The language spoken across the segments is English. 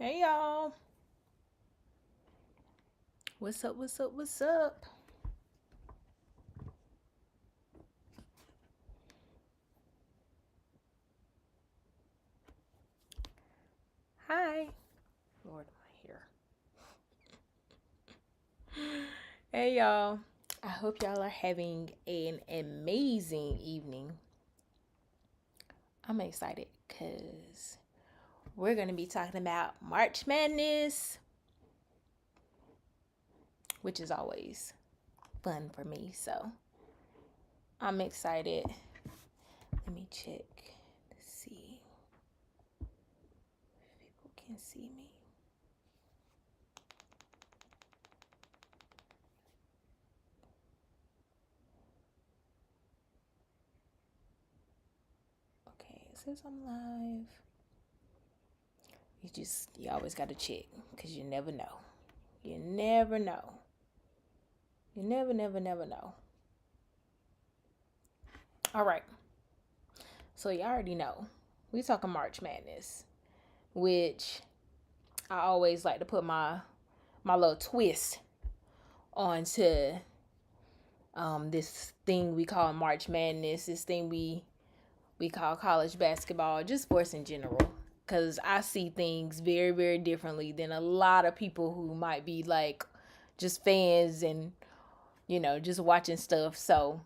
Hey y'all. What's up? What's up? What's up? Hi. Lord, my hair. Hey y'all. I hope y'all are having an amazing evening. I'm excited because we're going to be talking about March Madness, which is always fun for me. So I'm excited. Let me check to see if people can see me. Okay, it says I'm live. You always got to check because you never know. You never know. You never know. All right. So you already know. We talking March Madness, which I always like to put my little twist onto this thing we call March Madness, this thing we call college basketball, just sports in general. Because I see things very, very differently than a lot of people who might be like just fans and, just watching stuff. So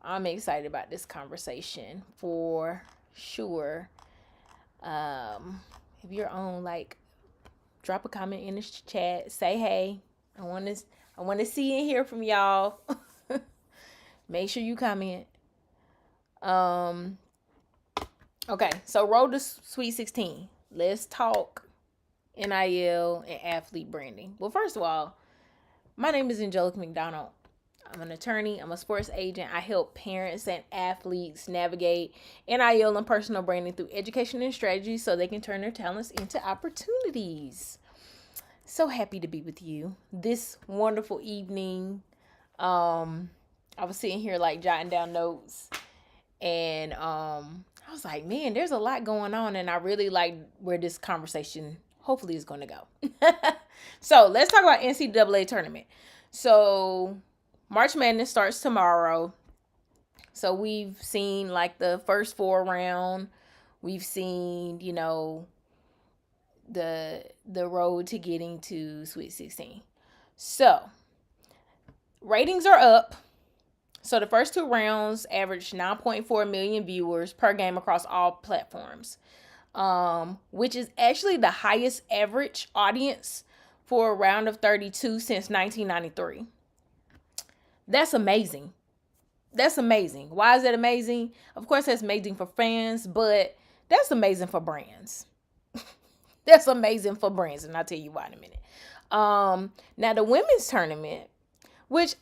I'm excited about this conversation for sure. If you're on, drop a comment in the chat. Say hey. I want to see and hear from y'all. Make sure you comment. Okay, so road to Sweet 16. Let's talk NIL and athlete branding. Well, first of all, my name is Angelica McDonald. I'm an attorney. I'm a sports agent. I help parents and athletes navigate NIL and personal branding through education and strategy so they can turn their talents into opportunities. So happy to be with you this wonderful evening. I was sitting here jotting down notes, and I was like, man, there's a lot going on, and I really like where this conversation hopefully is going to go. So let's talk about NCAA tournament. So March Madness starts tomorrow. So we've seen the first 4 round. We've seen, the road to getting to Sweet 16. So ratings are up. So the first 2 rounds averaged 9.4 million viewers per game across all platforms, which is actually the highest average audience for a round of 32 since 1993. That's amazing. That's amazing. Why is that amazing? Of course, that's amazing for fans, but that's amazing for brands. That's amazing for brands, and I'll tell you why in a minute. Now the women's tournament, which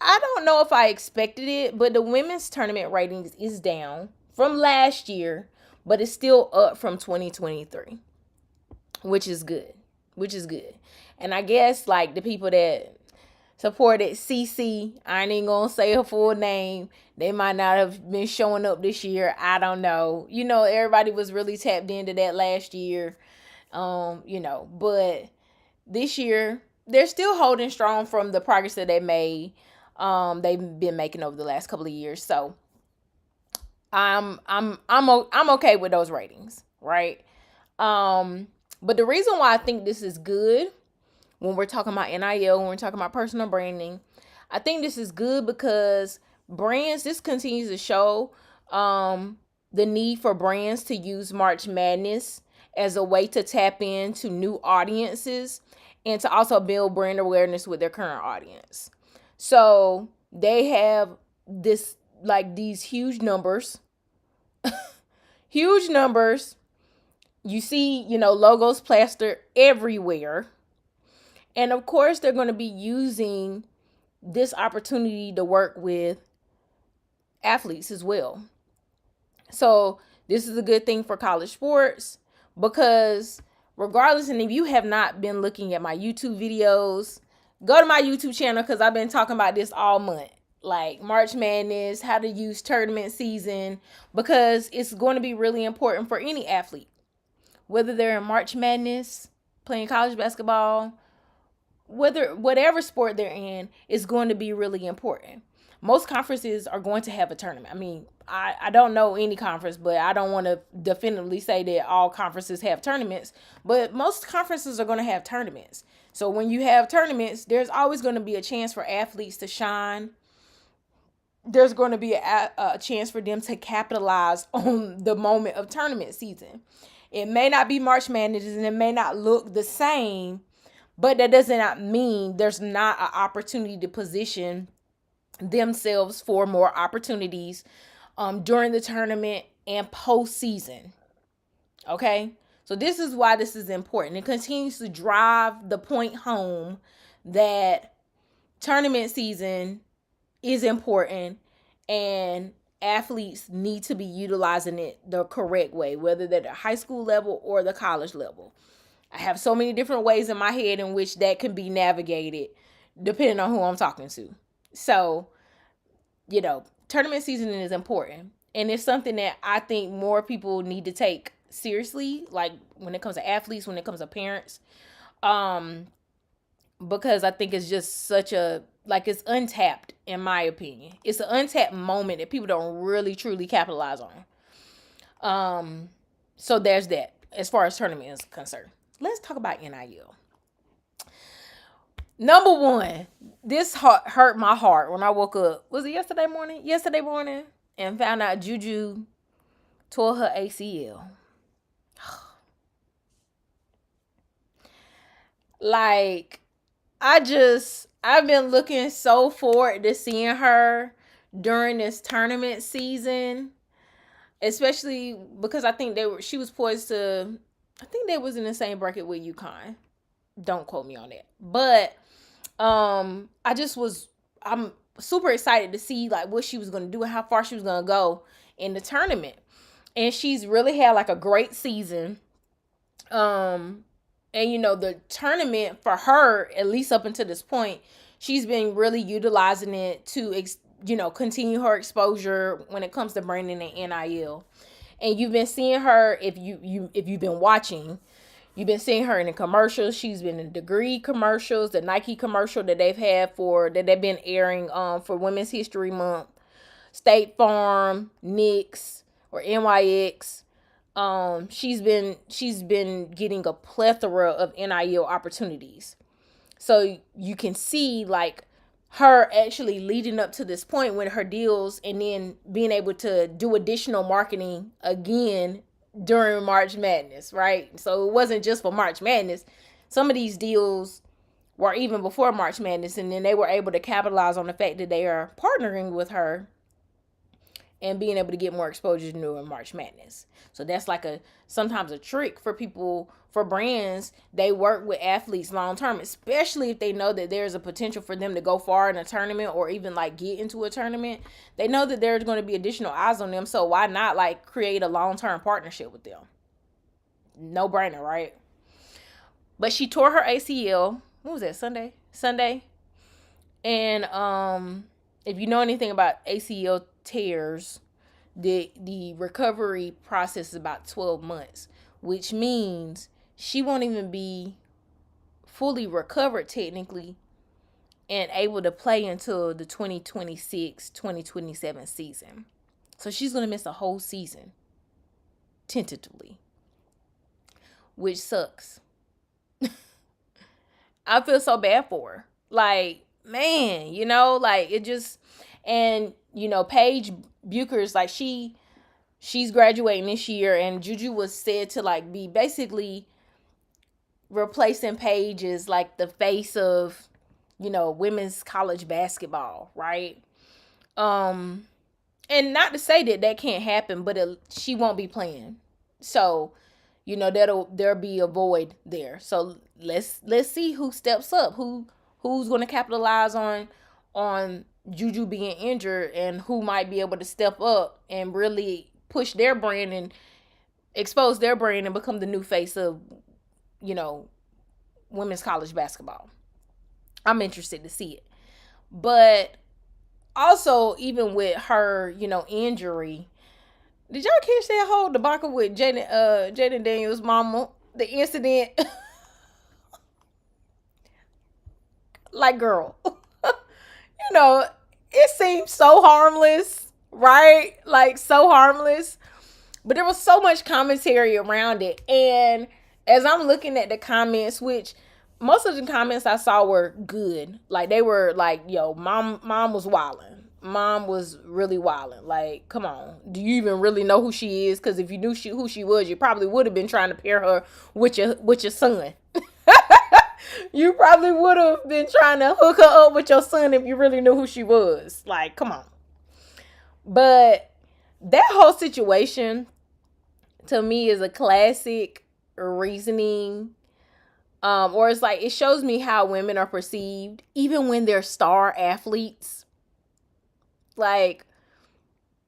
I don't know if I expected it, but the women's tournament ratings is down from last year, but it's still up from 2023, which is good. And I guess the people that supported CC, I ain't gonna say her full name, they might not have been showing up this year. I don't know. Everybody was really tapped into that last year. But this year they're still holding strong from the progress that they made. They've been making over the last couple of years. So I'm okay with those ratings, right? But the reason why I think this is good when we're talking about NIL, when we're talking about personal branding, I think this is good because this continues to show the need for brands to use March Madness as a way to tap into new audiences and to also build brand awareness with their current audience. So they have these huge numbers. Huge numbers. You see, logos plastered everywhere. And of course, they're going to be using this opportunity to work with athletes as well. So this is a good thing for college sports because regardless, and if you have not been looking at my YouTube videos, go to my YouTube channel because I've been talking about this all month. March Madness, how to use tournament season, because it's going to be really important for any athlete. whether they're in March Madness, playing college basketball, whatever sport they're in, is going to be really important. Most conferences are going to have a tournament. I mean, I don't know any conference, but I don't want to definitively say that all conferences have tournaments, but most conferences are going to have tournaments. So when you have tournaments, there's always going to be a chance for athletes to shine. There's going to be a chance for them to capitalize on the moment of tournament season. It may not be March Madness and it may not look the same, but that does not mean there's not an opportunity to position themselves for more opportunities during the tournament and postseason. Okay? So this is why this is important. It continues to drive the point home that tournament season is important and athletes need to be utilizing it the correct way, whether they're at high school level or the college level. I have so many different ways in my head in which that can be navigated depending on who I'm talking to. So, tournament season is important. And it's something that I think more people need to take seriously, like when it comes to athletes, when it comes to parents. Because I think it's just such it's untapped, in my opinion. It's an untapped moment that people don't really truly capitalize on. So there's that as far as tournament is concerned. Let's talk about NIL. Number one, this hurt my heart when I woke up. Was it yesterday morning? Yesterday morning, and found out Juju tore her ACL. I've been looking so forward to seeing her during this tournament season, especially because I think she was poised to, I think they was in the same bracket with UConn. Don't quote me on that. But I'm super excited to see what she was going to do and how far she was going to go in the tournament. And she's really had a great season. And the tournament for her, at least up until this point, she's been really utilizing it to continue her exposure when it comes to branding and NIL. And you've been seeing her, if you've been watching, you've been seeing her in the commercials. She's been in Degree commercials, the Nike commercial that they've been airing for Women's History Month, State Farm, Knicks or NYX. She's been getting a plethora of NIL opportunities. So you can see her actually leading up to this point with her deals and then being able to do additional marketing again during March Madness, right? So it wasn't just for March Madness. Some of these deals were even before March Madness, and then they were able to capitalize on the fact that they are partnering with her and being able to get more exposure during March Madness. So that's sometimes a trick for people, for brands. They work with athletes long term, especially if they know that there's a potential for them to go far in a tournament or even get into a tournament. They know that there's going to be additional eyes on them. So why not create a long-term partnership with them? No brainer, right? But she tore her ACL. What was that? Sunday. And if you know anything about ACL tears, the recovery process is about 12 months, which means she won't even be fully recovered technically and able to play until the 2026-2027 season. So she's going to miss a whole season, tentatively, which sucks. I feel so bad for her. Man, it just, and, Paige Bucher's, she's graduating this year, and Juju was said to, be basically replacing Paige as, the face of, women's college basketball, right? And not to say that can't happen, but she won't be playing. So, there'll be a void there. So let's see who steps up, who's going to capitalize on Juju being injured, and who might be able to step up and really push their brand and expose their brand and become the new face of, women's college basketball. I'm interested to see it. But also, even with her, injury, Did y'all catch that whole debacle with Jaden Daniels' mama? The incident, like, girl, it seemed so harmless, right? Like, so harmless. But there was so much commentary around it. And as I'm looking at the comments, which most of the comments I saw were good. Like, they were like, yo, mom was wilding. Mom was really wilding. Like, come on. Do you even really know who she is? Because if you knew who she was, you probably would have been trying to pair her with your son. You probably would have been trying to hook her up with your son if you really knew who she was. Like, come on. But that whole situation to me is a classic reasoning. Or it's like, it shows me how women are perceived, even when they're star athletes. Like,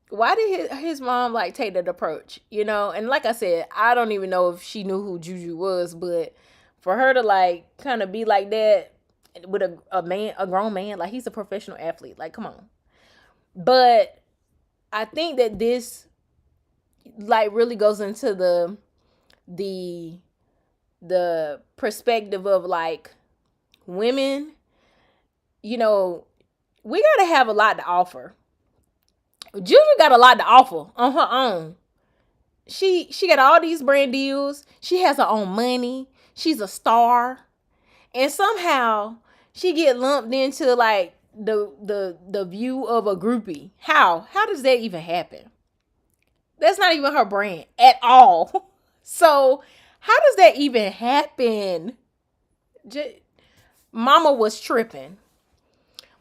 why did his mom like take that approach? And like I said, I don't even know if she knew who Juju was, but for her to like kind of be like that with a grown man, like, he's a professional athlete. Like, come on. But I think that this like really goes into the perspective of like women, we gotta have a lot to offer. Juju got a lot to offer on her own. She got all these brand deals. She has her own money. She's a star. And somehow she get lumped into like the view of a groupie. How does that even happen? That's not even her brand at all. So how does that even happen? Mama was tripping.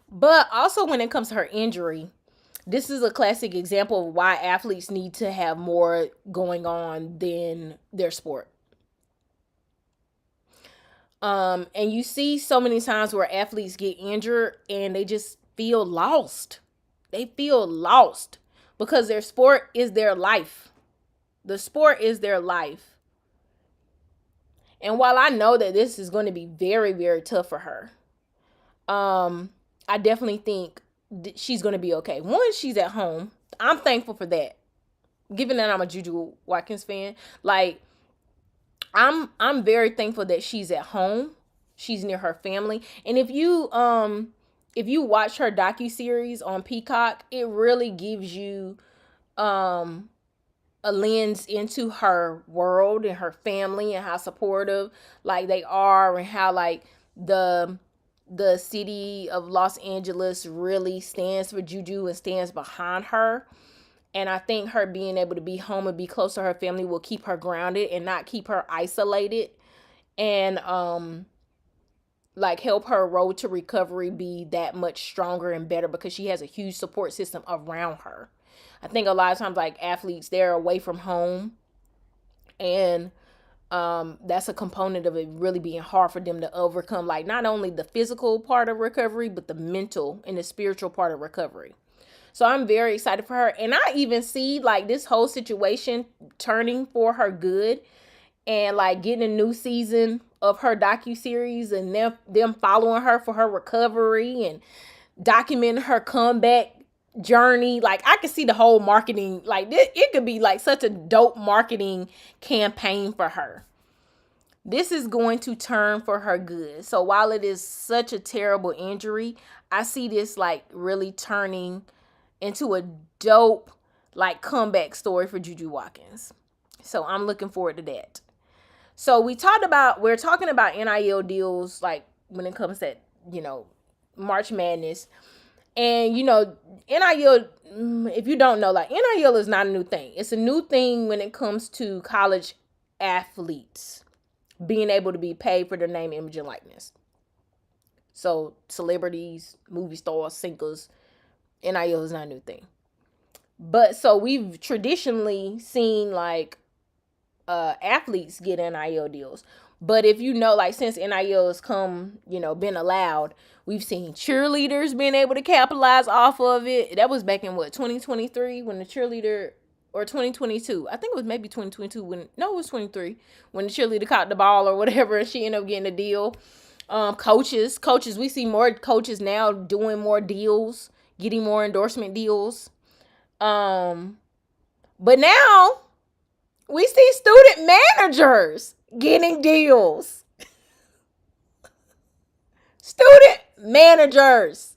But also when it comes to her injury, this is a classic example of why athletes need to have more going on than their sport. And you see so many times where athletes get injured and they just feel lost. They feel lost because their sport is their life. The sport is their life. And while I know that this is going to be very, very tough for her, I definitely think she's going to be okay. One, she's at home. I'm thankful for that. Given that I'm a Juju Watkins fan, like, I'm very thankful that she's at home. She's near her family. And if you watch her docuseries on Peacock, it really gives you a lens into her world and her family and how supportive like they are, and how like the city of Los Angeles really stands for Juju and stands behind her. And I think her being able to be home and be close to her family will keep her grounded and not keep her isolated, and like help her road to recovery be that much stronger and better because she has a huge support system around her. I think a lot of times like athletes, they're away from home, and that's a component of it really being hard for them to overcome, like not only the physical part of recovery, but the mental and the spiritual part of recovery. So I'm very excited for her. And I even see like this whole situation turning for her good, and like getting a new season of her docuseries and them following her for her recovery and documenting her comeback journey. Like, I can see the whole marketing, like it could be like such a dope marketing campaign for her. This is going to turn for her good. So while it is such a terrible injury, I see this like really turning into a dope like comeback story for Juju Watkins. So I'm looking forward to that. So we're talking about NIL deals, like when it comes to, March Madness. And, NIL, if you don't know, like NIL is not a new thing. It's a new thing when it comes to college athletes being able to be paid for their name, image, and likeness. So celebrities, movie stars, singers, NIL is not a new thing. But so we've traditionally seen like athletes get NIL deals. But if you know, like since NIL has been allowed, we've seen cheerleaders being able to capitalize off of it. That was back in 2023 when the cheerleader, or 2022. I think it was maybe 2022 it was 23 when the cheerleader caught the ball or whatever, and she ended up getting a deal. Coaches, we see more coaches now doing more deals, getting more endorsement deals. But now we see student managers getting deals. Student managers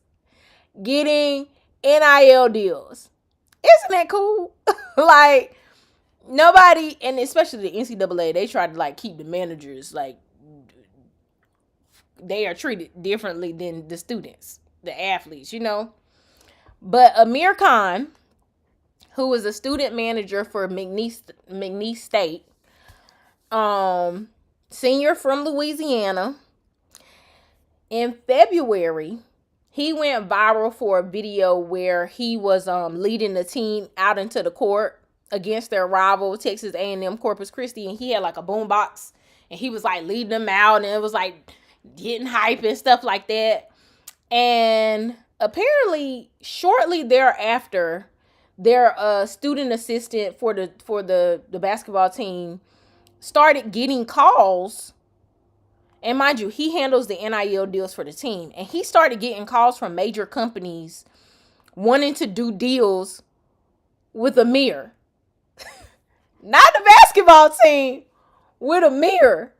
getting NIL deals. Isn't that cool? Like, nobody, and especially the NCAA, they try to like keep the managers like they are treated differently than the students, the athletes, you know. But Amir Khan, who was a student manager for McNeese State, senior from Louisiana, in February, he went viral for a video where he was leading the team out into the court against their rival Texas A&M Corpus Christi, and he had like a boombox, and he was like leading them out, and it was like getting hype and stuff like that. And apparently, shortly thereafter, their student assistant for the basketball team started getting calls. And mind you, he handles the NIL deals for the team. And he started getting calls from major companies wanting to do deals with Amir. Not the basketball team, with Amir.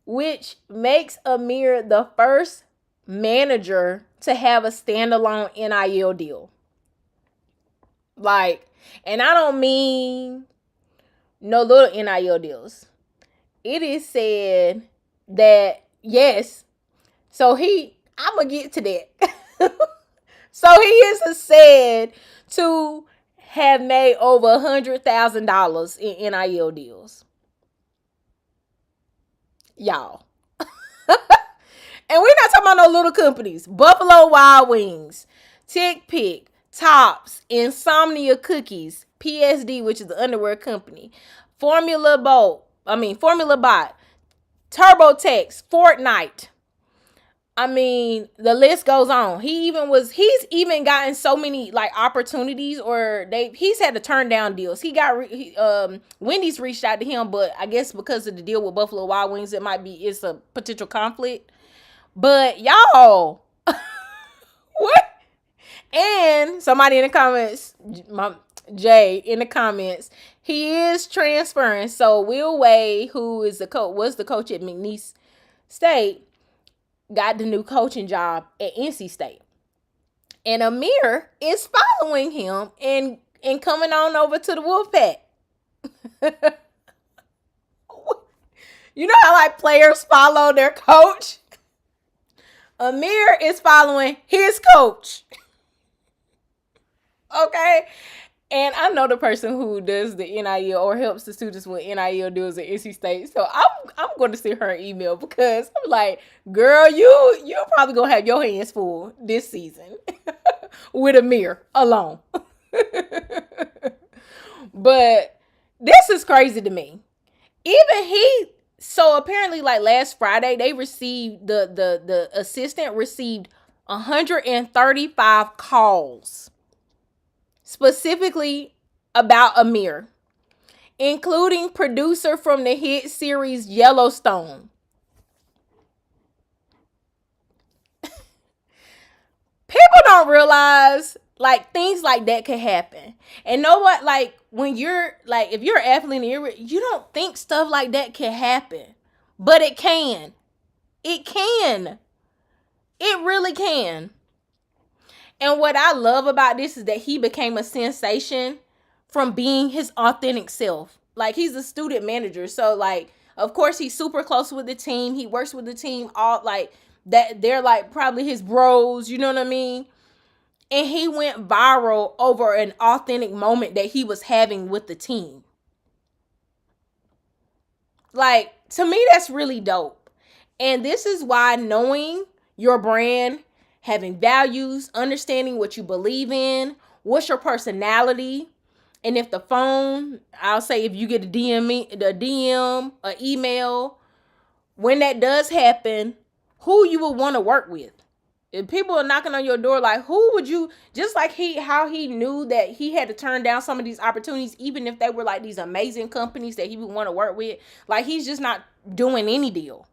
Which makes Amir the first manager to have a standalone NIL deal. Like, and I don't mean no little NIL deals. It is said that, yes, so I'm going to get to that. So he is said to have made over $100,000 in NIL deals. Y'all. And we're not talking about no little companies. Buffalo Wild Wings, Tick Pick, Tops, Insomnia Cookies, PSD, which is the underwear company, Formula Bot, TurboTax, Fortnite. I mean, the list goes on. He's even gotten so many like opportunities, or he's had to turn down deals. Wendy's reached out to him, but I guess because of the deal with Buffalo Wild Wings, it's a potential conflict. But y'all, what? And somebody in the comments, Jay in the comments, he is transferring. So Will Wade, who was the coach at McNeese State, got the new coaching job at NC State. And Amir is following him and coming on over to the Wolfpack. You know how like players follow their coach? Amir is following his coach. Okay? And I know the person who does the NIL or helps the students with NIL deals at NC State. So I'm going to send her an email, because I'm like, girl, you're probably going to have your hands full this season with Amir alone. But this is crazy to me. So apparently like last Friday, they received, the assistant received 135 calls specifically about Amir, including producer from the hit series Yellowstone. People don't realize like things like that could happen. And know what? Like when you're like, if you're an athlete, you don't think stuff like that can happen, but it can. It can. It really can. And what I love about this is that he became a sensation from being his authentic self. Like, he's a student manager. So, like, of course, he's super close with the team. He works with the team all, like, that they're, like, probably his bros. You know what I mean? And he went viral over an authentic moment that he was having with the team. Like, to me, that's really dope. And this is why knowing your brand, having values, understanding what you believe in, what's your personality, and if the phone, I'll say if you get a DM, an email, when that does happen, who you will want to work with. If people are knocking on your door, like, who would you, just like how he knew that he had to turn down some of these opportunities, even if they were like these amazing companies that he would want to work with. Like, he's just not doing any deal.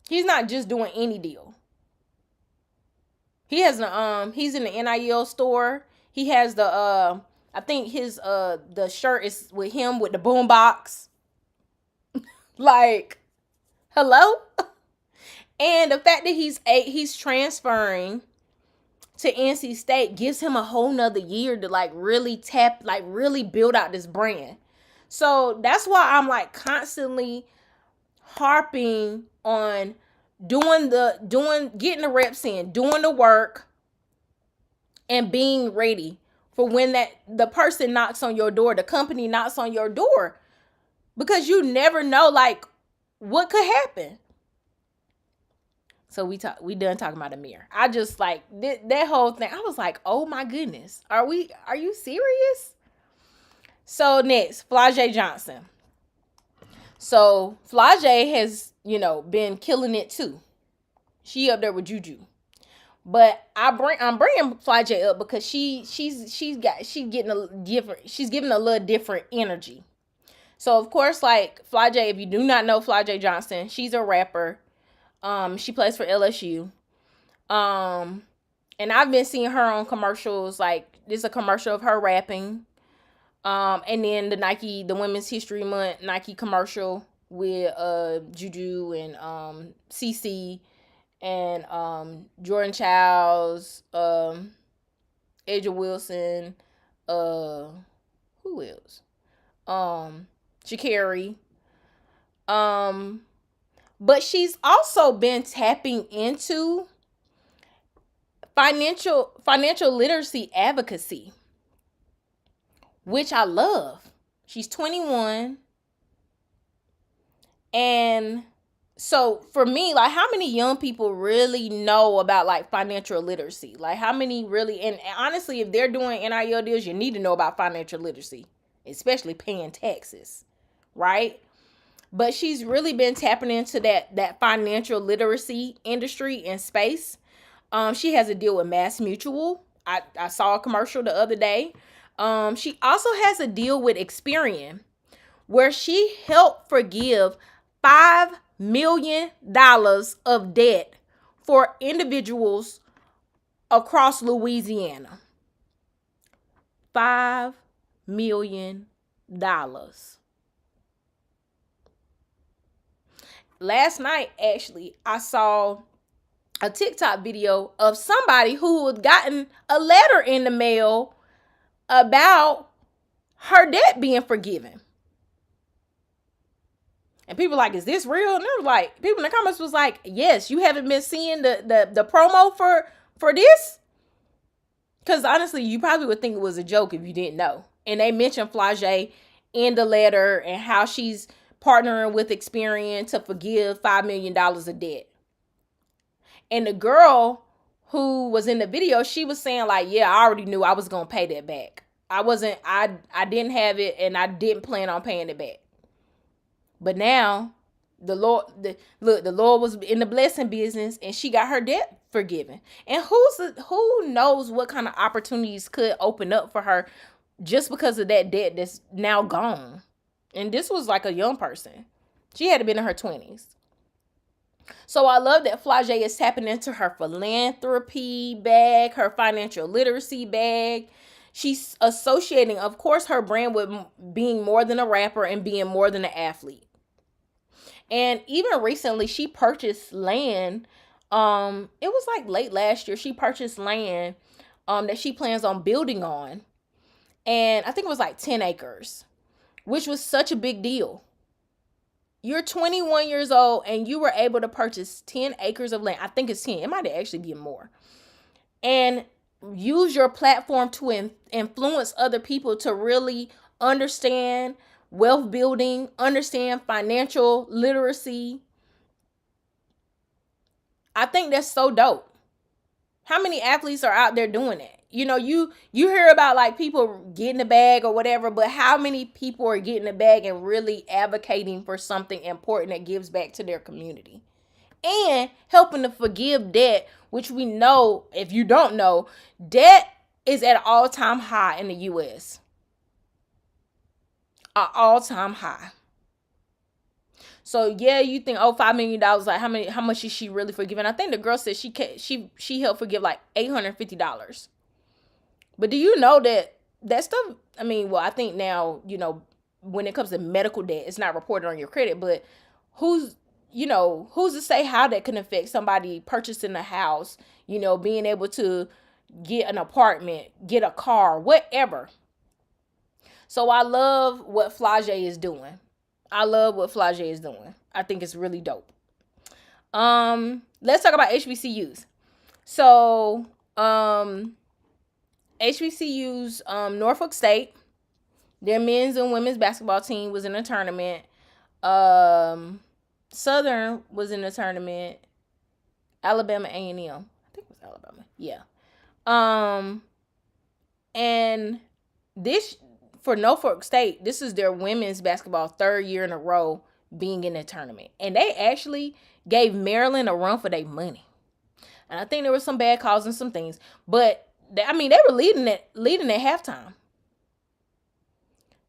He's not just doing any deal. He has he's in the NIL store. He has the I think his the shirt is with him with the boom box. Like, hello? And the fact that he's transferring to NC State gives him a whole nother year to like really really build out this brand. So that's why I'm like constantly harping on getting the reps in, doing the work, and being ready for when the person knocks on your door, the company knocks on your door, because you never know like what could happen. So we done talking about Amir. I just like that whole thing. I was like, oh my goodness, are you serious? So next, Flau'jae Johnson. So Flau'jae has, been killing it too. She up there with Juju. But I'm bringing Flau'jae up because she's giving a little different energy. So of course, like Flau'jae, if you do not know Flau'jae Johnson, she's a rapper. She plays for LSU. And I've been seeing her on commercials. Like, this is a commercial of her rapping. And then the Women's History Month Nike commercial with Juju and CC and Jordan Childs, Aja Wilson, who else? Sha'Carri. But she's also been tapping into financial literacy advocacy, which I love. She's 21. And so for me, like, how many young people really know about like financial literacy? Like, how many really, and honestly, if they're doing NIL deals, you need to know about financial literacy, especially paying taxes, right? But she's really been tapping into that financial literacy industry and space. She has a deal with Mass Mutual. I saw a commercial the other day. She also has a deal with Experian, where she helped forgive $5 million of debt for individuals across Louisiana. $5 million. Last night, actually, I saw a TikTok video of somebody who had gotten a letter in the mail about her debt being forgiven. And people were like, is this real? And I was like, people in the comments was like, yes, you haven't been seeing the promo for this? Because honestly, you probably would think it was a joke if you didn't know. And they mentioned Flau'jae in the letter and how she's partnering with Experian to forgive $5 million of debt. And the girl who was in the video, she was saying like, yeah, I already knew I was going to pay that back. I didn't have it and I didn't plan on paying it back. But now the Lord was in the blessing business and she got her debt forgiven. And who knows what kind of opportunities could open up for her just because of that debt that's now gone. And this was like a young person. She had to been in her 20s. So I love that Flau'jae is tapping into her philanthropy bag, her financial literacy bag. She's associating, of course, her brand with being more than a rapper and being more than an athlete. And even recently, she purchased land. It was like late last year. She purchased land that she plans on building on. And I think it was like 10 acres, which was such a big deal. You're 21 years old and you were able to purchase 10 acres of land. I think it's 10. It might actually be more. And use your platform to influence other people to really understand wealth building, understand financial literacy. I think that's so dope. How many athletes are out there doing that? You hear about like people getting the bag or whatever, but how many people are getting the bag and really advocating for something important that gives back to their community and helping to forgive debt, which we know, if you don't know, debt is at an all-time high in the U.S. An all-time high. So yeah, you think, $5 million, like how much is she really forgiving? I think the girl said she helped forgive like $850. But do you know that stuff? I mean, well, I think now, when it comes to medical debt, it's not reported on your credit, but who's who's to say how that can affect somebody purchasing a house, being able to get an apartment, get a car, whatever. So I love what Flage is doing. I think it's really dope. Let's talk about HBCUs. So, HBCUs, Norfolk State, their men's and women's basketball team was in a tournament. Southern was in a tournament. Alabama A&M. I think it was Alabama. Yeah. And this, for Norfolk State, this is their women's basketball third year in a row being in the tournament. And they actually gave Maryland a run for their money. And I think there were some bad calls and some things. But, they were leading at halftime.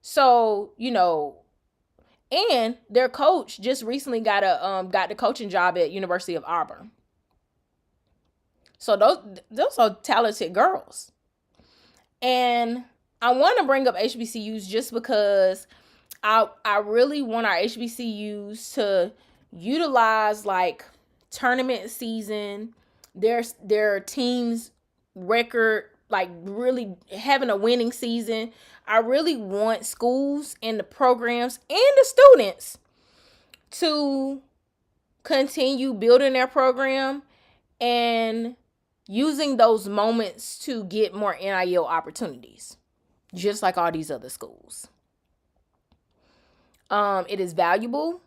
So, and their coach just recently got the coaching job at University of Auburn. So those are talented girls. And I want to bring up HBCUs just because I really want our HBCUs to utilize like tournament season, their team's record, like really having a winning season. I really want schools and the programs and the students to continue building their program and using those moments to get more NIL opportunities, just like all these other schools. It is valuable.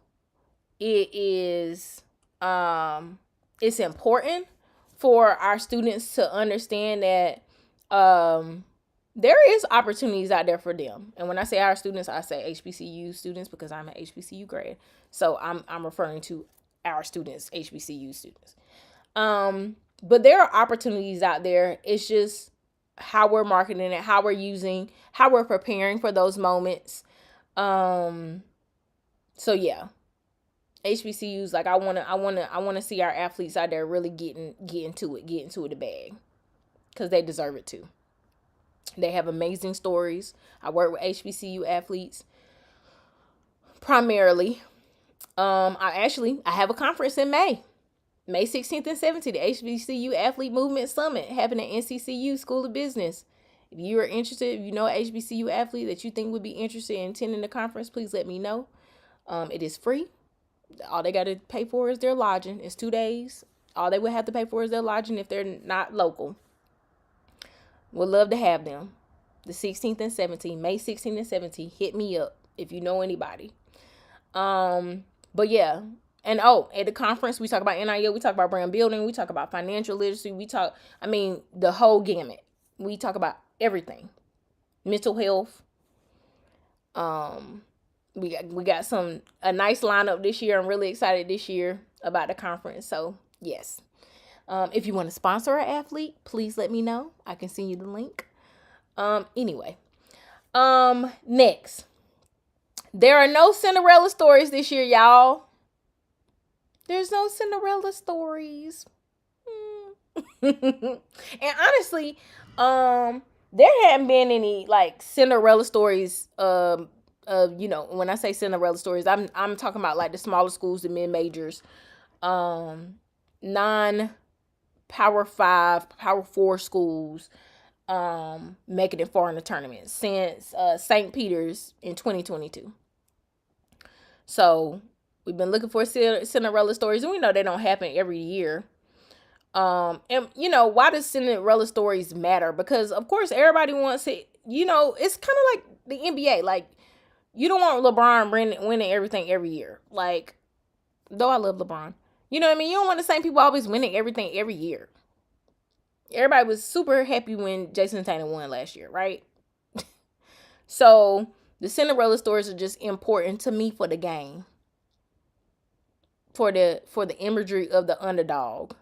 It is it's important for our students to understand that there is opportunities out there for them. And when I say our students, I say HBCU students because I'm an HBCU grad. So I'm referring to our students, HBCU students. But there are opportunities out there. It's just how we're marketing it, how we're preparing for those moments. So yeah. HBCUs, like I wanna see our athletes out there really get into the bag. Because they deserve it too. They have amazing stories. I work with HBCU athletes primarily. I have a conference in May 16th and 17th, the HBCU Athlete Movement Summit happening at NCCU School of Business. If you are interested, if you know an HBCU athlete that you think would be interested in attending the conference, please let me know. It is free. All they got to pay for is their lodging. It's 2 days. All they would have to pay for is their lodging if they're not local. Would love to have them. The 16th and 17th, May 16th and 17th. Hit me up if you know anybody. But yeah. And at the conference, we talk about NIL, we talk about brand building, we talk about financial literacy, the whole gamut. We talk about everything. Mental health. We got a nice lineup this year. I'm really excited this year about the conference. So yes. If you want to sponsor an athlete, please let me know. I can send you the link. Anyway. Next. There are no Cinderella stories this year, y'all. There's no Cinderella stories. And honestly, there hadn't been any like Cinderella stories when I say Cinderella stories, I'm talking about like the smaller schools, the mid-majors, non-Power 5, Power 4 schools making it far in the tournament since St. Peter's in 2022. So we've been looking for Cinderella stories, and we know they don't happen every year. And why does Cinderella stories matter? Because of course everybody wants it. It's kind of like the NBA. Like, you don't want LeBron winning everything every year. Like, though I love LeBron, you know what I mean? You don't want the same people always winning everything every year. Everybody was super happy when Jason Tatum won last year, right? So the Cinderella stories are just important to me for the game. For the imagery of the underdog.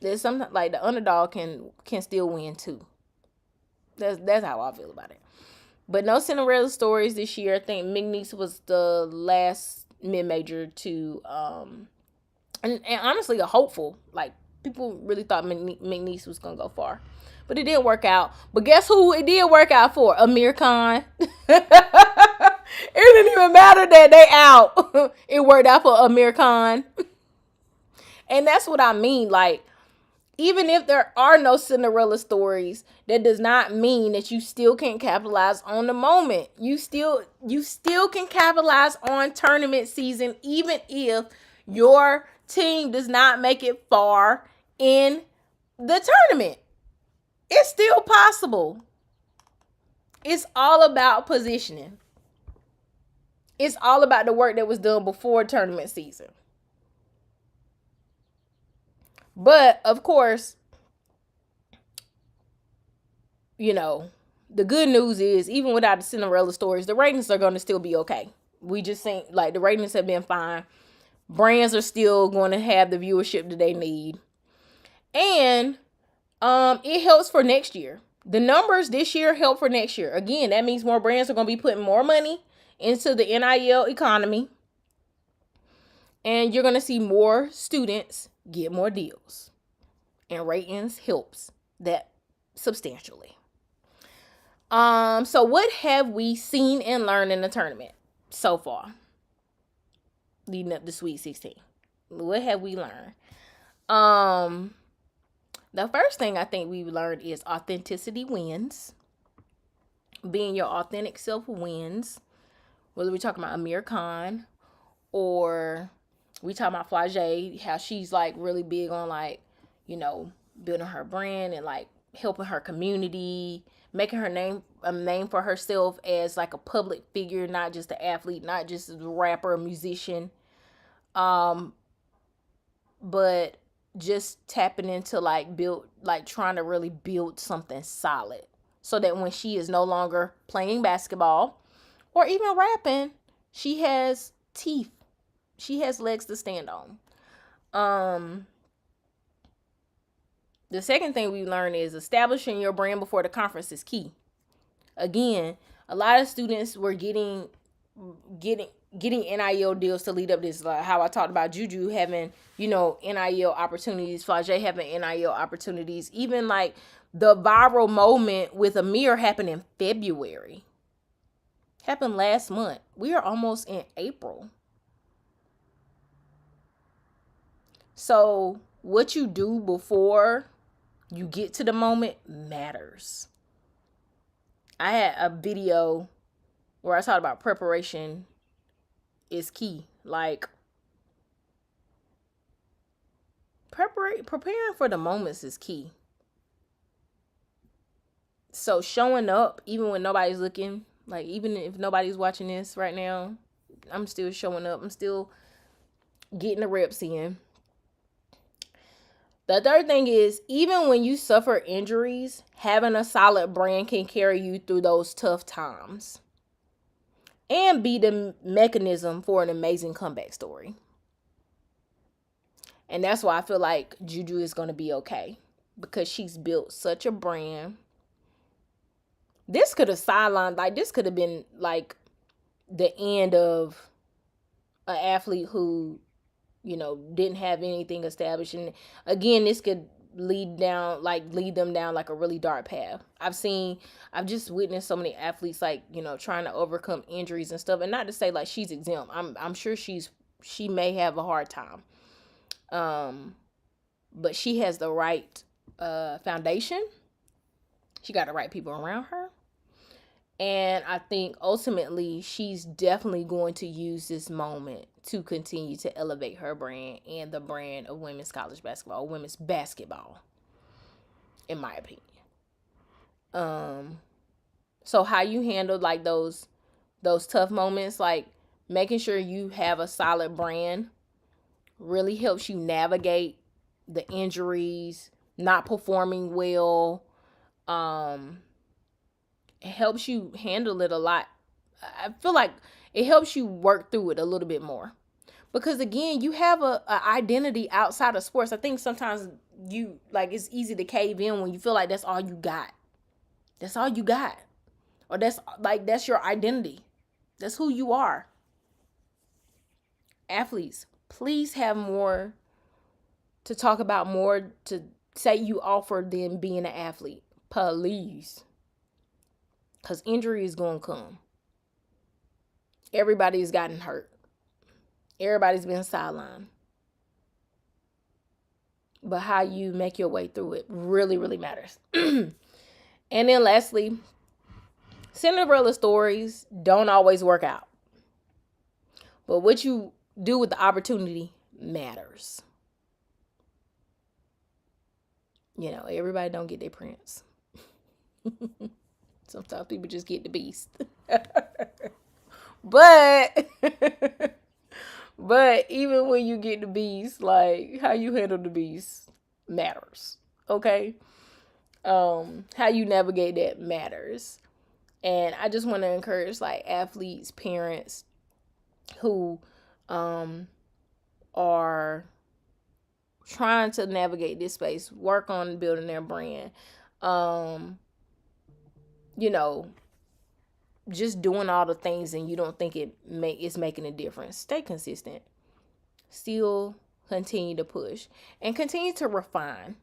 There's something like the underdog can still win too. That's how I feel about it. But no Cinderella stories this year. I think McNeese was the last mid-major to and honestly a hopeful. Like, people really thought McNeese was gonna go far. but it didn't work out. But guess who it did work out for? Amir Khan. It didn't even matter that they out. It worked out for Amir Khan. And that's what I mean. Like, even if there are no Cinderella stories, that does not mean that you still can't capitalize on the moment. You still can capitalize on tournament season, even if your team does not make it far in the tournament. It's still possible. It's all about positioning. It's all about the work that was done before tournament season. But, of course, you know, the good news is, even without the Cinderella stories, the ratings are going to still be okay. We just think, like, the ratings have been fine. Brands are still going to have the viewership that they need. And it helps for next year. The numbers this year help for next year. Again, that means more brands are going to be putting more money into the NIL economy. And you're going to see more students get more deals. And ratings helps that substantially. So what have we seen and learned in the tournament so far, leading up to Sweet 16? What have we learned? The first thing I think we've learned is authenticity wins. Being your authentic self wins. Whether we're talking about Amir Khan or we talking about Flage, how she's like really big on like, you know, building her brand and like helping her community, making her name a name for herself as like a public figure, not just an athlete, not just a rapper, a musician, but just tapping into like trying to really build something solid, so that when she is no longer playing basketball or even rapping, she has teeth, she has legs to stand on. The second thing we learned is establishing your brand before the conference is key. Again, a lot of students were getting NIL deals to lead up this. Like how I talked about Juju having, you know, NIL opportunities, Flage having NIL opportunities. Even like the viral moment with Amir happened in February. Happened last month. We are almost in April. So what you do before you get to the moment matters. I had a video where I talked about preparation is key. Like preparing for the moments is key. So showing up even when nobody's looking, like even if nobody's watching this right now, I'm still showing up. I'm still getting the reps in. The third thing is, even when you suffer injuries, having a solid brand can carry you through those tough times and be the mechanism for an amazing comeback story. And that's why I feel like Juju is going to be okay, because she's built such a brand. This could have sidelined, like this could have been like the end of an athlete who, you know, didn't have anything established. And again, this could lead them down like a really dark path. I've just witnessed so many athletes, like, you know, trying to overcome injuries and stuff. And not to say like she's exempt. I'm sure she may have a hard time. But she has the right foundation. She got the right people around her. And I think ultimately she's definitely going to use this moment to continue to elevate her brand and the brand of women's college basketball, women's basketball, in my opinion. So how you handle like those tough moments, like making sure you have a solid brand, really helps you navigate the injuries, not performing well. It helps you handle it a lot. I feel like it helps you work through it a little bit more, because again, you have a identity outside of sports. I think sometimes you like, it's easy to cave in when you feel like that's all you got. That's all you got. Or that's your identity. That's who you are. Athletes, please have more to talk about, more to say you offer than being an athlete. Please. Because injury is going to come. Everybody's gotten hurt. Everybody's been sidelined. But how you make your way through it really, really matters. And then lastly, Cinderella stories don't always work out. But what you do with the opportunity matters. You know, everybody don't get their prince. Sometimes people just get the beast. But even when you get the beast, like how you handle the beast matters. Okay? How you navigate that matters. And I just want to encourage like athletes, parents who are trying to navigate this space, work on building their brand. You know, just doing all the things and you don't think it's making a difference. Stay consistent. Still continue to push and continue to refine.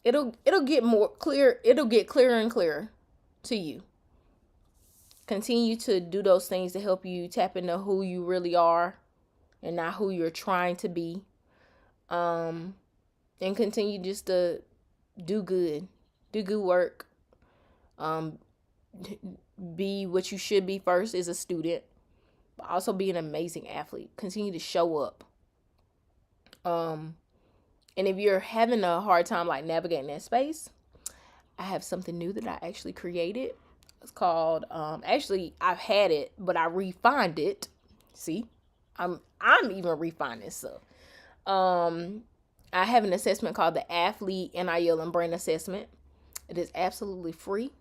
It'll get more clear. It'll get clearer and clearer to you. Continue to do those things to help you tap into who you really are and not who you're trying to be. And continue just to do good work. Be what you should be first as a student, but also be an amazing athlete. Continue to show up. And if you're having a hard time like navigating that space, I have something new that I actually created. It's called actually I've had it, but I refined it. See, I'm even refining stuff. I have an assessment called the Athlete NIL and Brand Assessment. It is absolutely free,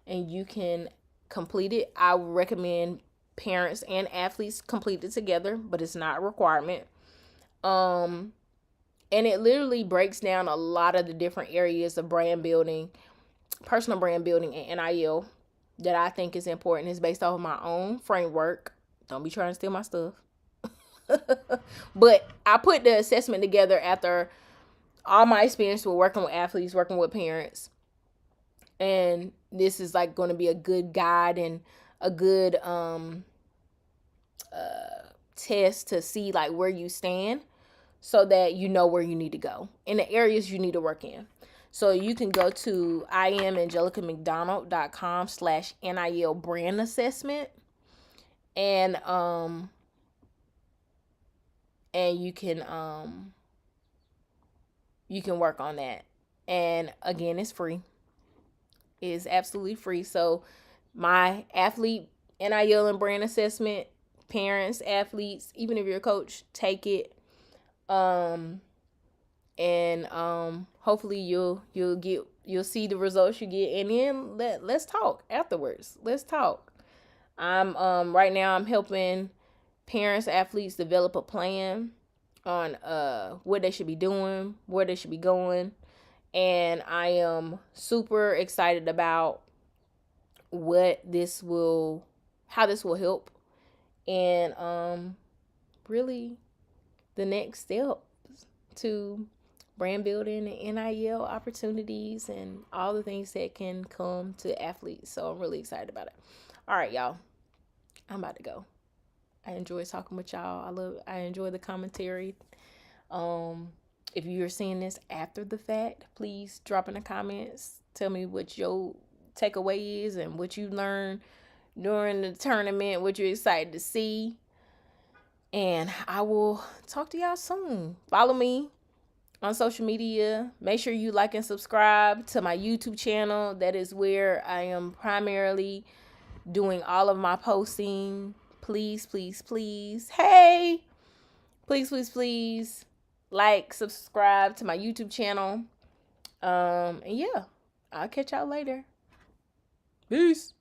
and you can complete it. I would recommend parents and athletes complete it together, but it's not a requirement. And it literally breaks down a lot of the different areas of brand building, personal brand building, and NIL that I think is important. It's based off of my own framework. Don't be trying to steal my stuff. But I put the assessment together after all my experience with working with athletes, working with parents. And this is like going to be a good guide and a good test to see like where you stand so that you know where you need to go in the areas you need to work in. So you can go to IamAngelicaMcDonald.com/NIL brand assessment. And you can work on that. And again, it's free. It is absolutely free. So my athlete NIL and brand assessment, parents, athletes, even if you're a coach, take it. Hopefully you'll see the results you get, and then let's talk afterwards. Let's talk. Right now I'm helping parents, athletes develop a plan on what they should be doing, where they should be going, and I am super excited about how this will help, and really the next step to brand building and NIL opportunities and all the things that can come to athletes. So I'm really excited about it. All right, y'all. I'm about to go. I enjoy talking with y'all. I enjoy the commentary. If you're seeing this after the fact, please drop in the comments. Tell me what your takeaway is and what you learned during the tournament, what you're excited to see. And I will talk to y'all soon. Follow me on social media. Make sure you like and subscribe to my YouTube channel. That is where I am primarily doing all of my posting. Please, please, please. Hey, please, please, please like, subscribe to my YouTube channel. And yeah, I'll catch y'all later. Peace.